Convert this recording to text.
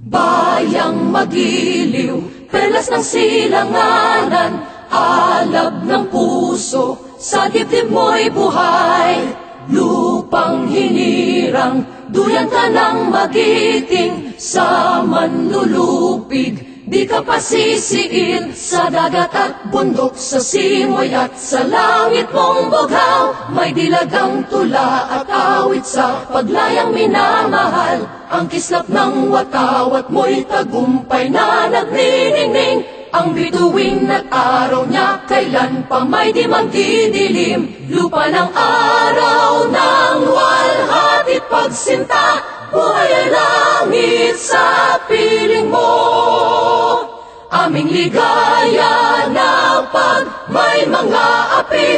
Bayang magiliw, perlas ng silanganan, alab ng puso, sa dibdib mo'y buhay. Lupang hinirang, duyan ka ng magiting, sa manlulupig, di ka pasisiil. Sa dagat at bundok, sa simoy at sa langit mong bughaw, may dilagang tula at awit sa paglayang minamahal. Ang kislap ng watawat mo'y tagumpay na nagniningning. Ang bituin at araw niya kailan pa may di magdidilim. Lupa ng araw ng walhati pagsinta, buhay ay langit sa piling mo. Aming ligaya na pag may mga api,